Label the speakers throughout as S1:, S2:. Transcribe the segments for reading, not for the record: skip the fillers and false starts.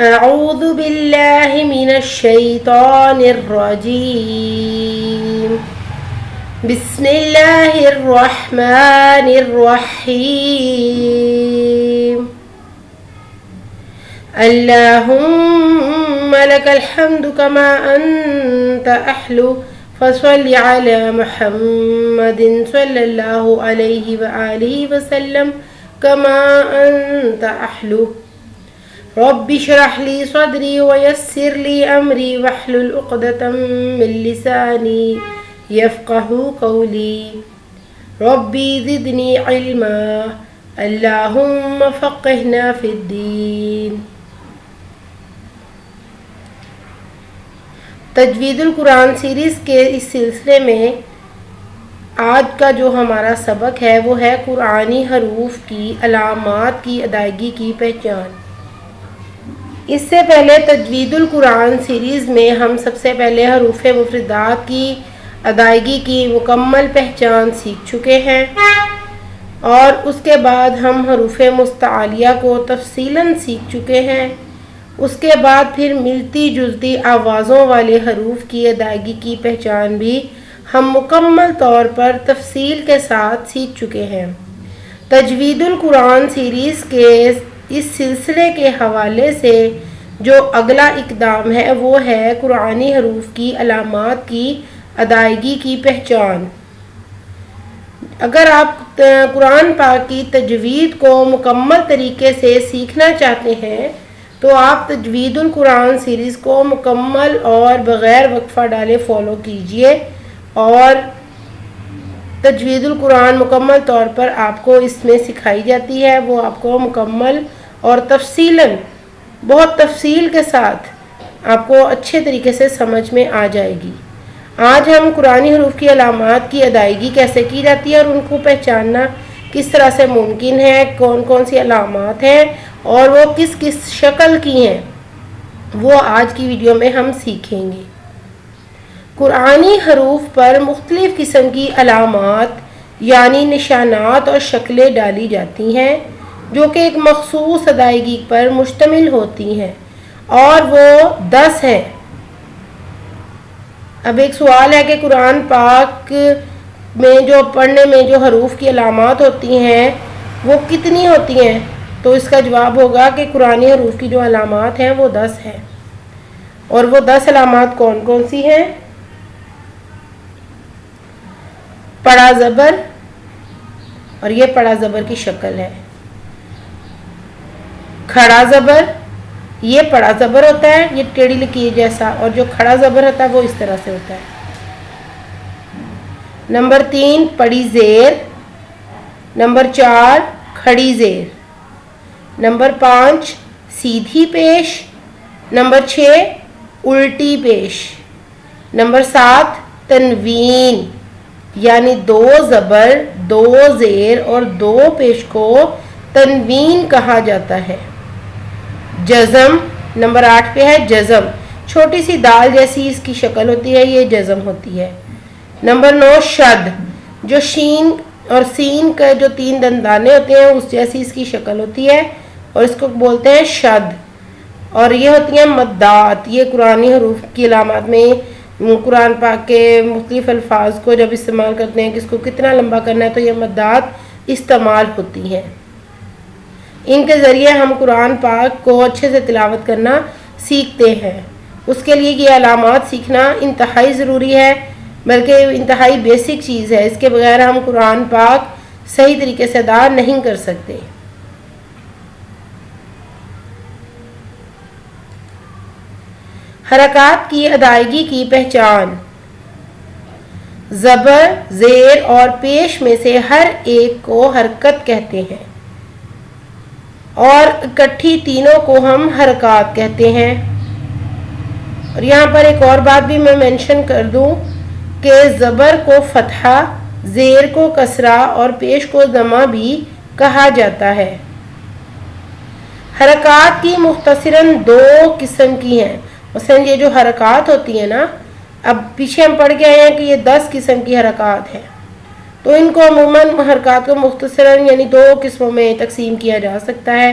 S1: اعوذ باللہ من الشیطان الرجیم بسم اللہ الرحمن الرحیم اللہم لک الحمد کما انت احلو فصل علی محمد صلی اللہ علیہ وآلہ وسلم کما انت احلو رب اشرح لي صدري ويسر لي أمري واحلل عقدة من لساني يفقهوا قولي ربي زدني علما اللهم فقهنا في الدين۔ تجوید القرآن سیریز کے اس سلسلے میں آج کا جو ہمارا سبق ہے وہ ہے قرآنی حروف کی علامات کی ادائیگی کی پہچان۔ اس سے پہلے تجوید القرآن سیریز میں ہم سب سے پہلے حروف مفردات کی ادائیگی کی مکمل پہچان سیکھ چکے ہیں، اور اس کے بعد ہم حروف مستعلیہ کو تفصیلاً سیکھ چکے ہیں۔ اس کے بعد پھر ملتی جلتی آوازوں والے حروف کی ادائیگی کی پہچان بھی ہم مکمل طور پر تفصیل کے ساتھ سیکھ چکے ہیں۔ تجوید القرآن سیریز کے اس سلسلے کے حوالے سے جو اگلا اقدام ہے وہ ہے قرآنی حروف کی علامات کی ادائیگی کی پہچان۔ اگر آپ قرآن پاک کی تجوید کو مکمل طریقے سے سیکھنا چاہتے ہیں تو آپ تجوید القرآن سیریز کو مکمل اور بغیر وقفہ ڈالے فالو کیجئے، اور تجوید القرآن مکمل طور پر آپ کو اس میں سکھائی جاتی ہے، وہ آپ کو مکمل اور تفصیلاً بہت تفصیل کے ساتھ آپ کو اچھے طریقے سے سمجھ میں آ جائے گی۔ آج ہم قرآنی حروف کی علامات کی ادائیگی کیسے کی جاتی ہے اور ان کو پہچاننا کس طرح سے ممکن ہے، کون کون سی علامات ہیں اور وہ کس کس شکل کی ہیں، وہ آج کی ویڈیو میں ہم سیکھیں گے۔ قرآنی حروف پر مختلف قسم کی علامات یعنی نشانات اور شکلیں ڈالی جاتی ہیں جو کہ ایک مخصوص ادائیگی پر مشتمل ہوتی ہیں، اور وہ 10 ہیں۔ اب ایک سوال ہے کہ قرآن پاک میں جو پڑھنے میں جو حروف کی علامات ہوتی ہیں وہ کتنی ہوتی ہیں؟ تو اس کا جواب ہوگا کہ قرآنی حروف کی جو علامات ہیں وہ 10 ہیں، اور وہ 10 علامات کون کون سی ہیں؟ پڑا زبر، اور یہ پڑا زبر کی شکل ہے۔ کھڑا زبر، یہ پڑا زبر ہوتا ہے، یہ ٹیڑھی لکیر جیسا، اور جو کھڑا زبر ہوتا ہے وہ اس طرح سے ہوتا ہے۔ نمبر 3 پڑی زیر، نمبر 4 کھڑی زیر، نمبر 5 سیدھی پیش، نمبر 6 الٹی پیش، نمبر 7 تنوین یعنی 2 زبر 2 زیر اور 2 پیش کو تنوین کہا جاتا ہے۔ جزم نمبر 8 پہ ہے، جزم چھوٹی سی دال جیسی اس کی شکل ہوتی ہے، یہ جزم ہوتی ہے۔ نمبر 9 شد، جو شین اور سین کا جو 3 دندانے ہوتے ہیں اس جیسی اس کی شکل ہوتی ہے، اور اس کو بولتے ہیں شد۔ اور یہ ہوتی ہیں مدات، یہ قرآنی حروف کی علامات میں قرآن پاک کے مختلف الفاظ کو جب استعمال کرتے ہیں کہ اس کو کتنا لمبا کرنا ہے تو یہ مدات استعمال ہوتی ہیں۔ ان کے ذریعے ہم قرآن پاک کو اچھے سے تلاوت کرنا سیکھتے ہیں۔ اس کے لیے یہ علامات سیکھنا انتہائی ضروری ہے، بلکہ انتہائی بیسک چیز ہے، اس کے بغیر ہم قرآن پاک صحیح طریقے سے ادا نہیں کر سکتے۔ حرکات کی ادائیگی کی پہچان۔ زبر، زیر اور پیش میں سے ہر ایک کو حرکت کہتے ہیں، اور اکٹھی تینوں کو ہم حرکات کہتے ہیں۔ اور یہاں پر ایک اور بات بھی میں منشن کر دوں کہ زبر کو فتحہ، زیر کو کسرہ اور پیش کو ضمہ بھی کہا جاتا ہے۔ حرکات کی مختصراً 2 قسم کی ہیں، مثلا یہ جو حرکات ہوتی ہیں نا، اب پیچھے ہم پڑھ کے آئے ہیں کہ یہ 10 قسم کی حرکات ہیں، تو ان کو عموماً حرکات کو مختصراً یعنی 2 قسموں میں تقسیم کیا جا سکتا ہے۔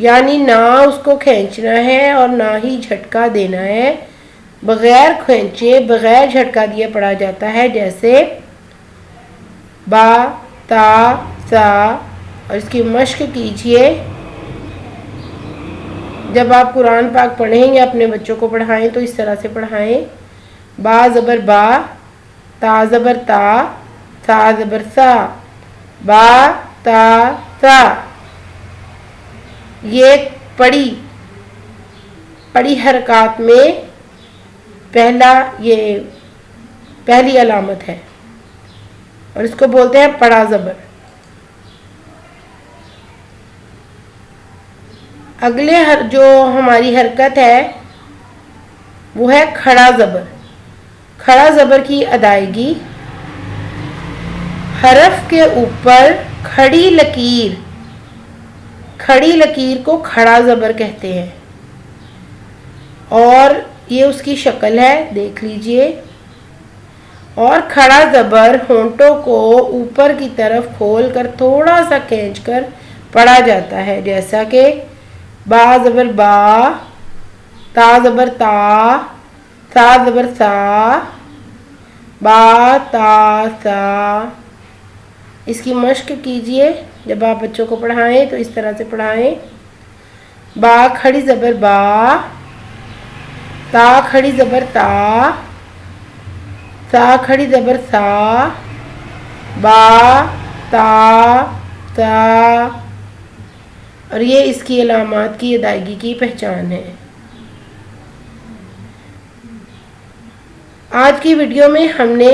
S1: یعنی نہ اس کو کھینچنا ہے اور نہ ہی جھٹکا دینا ہے، بغیر کھینچے بغیر جھٹکا دیے پڑھا جاتا ہے، جیسے با، تا، سا۔ اور اس کی مشق کیجئے، جب آپ قرآن پاک پڑھیں یا اپنے بچوں کو پڑھائیں تو اس طرح سے پڑھائیں: با زبر با، تا زبر تا، سا زبر سا، با تا سا۔ یہ پڑی حرکات میں پہلی علامت ہے اور اس کو بولتے ہیں پڑا زبر۔ اگلے جو ہماری حرکت ہے وہ ہے کھڑا زبر۔ کھڑا زبر کی ادائیگی: حرف کے اوپر کھڑی لکیر کو کھڑا زبر کہتے ہیں، اور یہ اس کی شکل ہے، دیکھ لیجئے۔ اور کھڑا زبر ہونٹوں کو اوپر کی طرف کھول کر تھوڑا سا کھینچ کر پڑھا جاتا ہے، جیسا کہ با زبر با، تا زبر تا، سا زبر سا، با تا سا۔ اس کی مشق کیجئے، جب آپ بچوں کو پڑھائیں تو اس طرح سے پڑھائیں: با کھڑی زبر با، تا کھڑی زبر تا، سا کھڑی زبر سا، با تا سا۔ اور یہ اس کی علامات کی ادائیگی کی پہچان ہے۔ آج کی ویڈیو میں ہم نے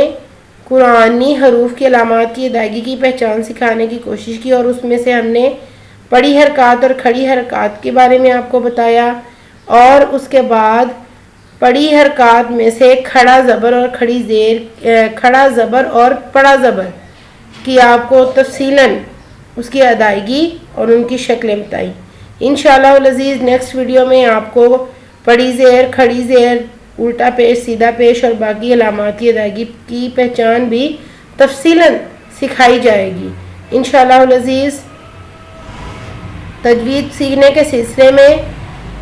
S1: قرآنی حروف کی علامات کی ادائیگی کی پہچان سکھانے کی کوشش کی، اور اس میں سے ہم نے پڑی حرکات اور کھڑی حرکات کے بارے میں آپ کو بتایا، اور اس کے بعد پڑی حرکات میں سے کھڑا زبر اور پڑا زبر کی آپ کو تفصیلاً اس کی ادائیگی اور ان کی شکلیں بتائیں۔ انشاءاللہ العزیز نیکسٹ ویڈیو میں آپ کو پڑی زیر، کھڑی زیر، الٹا پیش، سیدھا پیش اور باقی علامات کی ادائیگی کی پہچان بھی تفصیلاً سکھائی جائے گی انشاءاللہ العزیز۔ تجوید سیکھنے کے سلسلے میں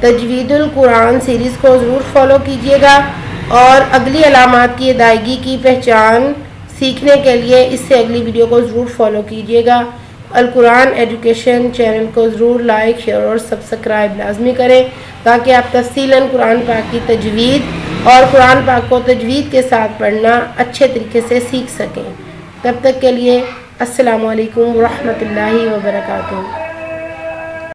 S1: تجوید القرآن سیریز کو ضرور فالو کیجیے گا، اور اگلی علامات کی ادائیگی کی پہچان سیکھنے کے لیے اس سے اگلی ویڈیو کو ضرور فالو کیجیے گا۔ القرآن ایجوکیشن چینل کو ضرور لائک، شیئر اور سبسکرائب لازمی کریں، تاکہ آپ تفصیلاً قرآن پاک کی تجوید اور قرآن پاک کو تجوید کے ساتھ پڑھنا اچھے طریقے سے سیکھ سکیں۔ تب تک کے لیے السلام علیکم ورحمۃ اللہ وبرکاتہ۔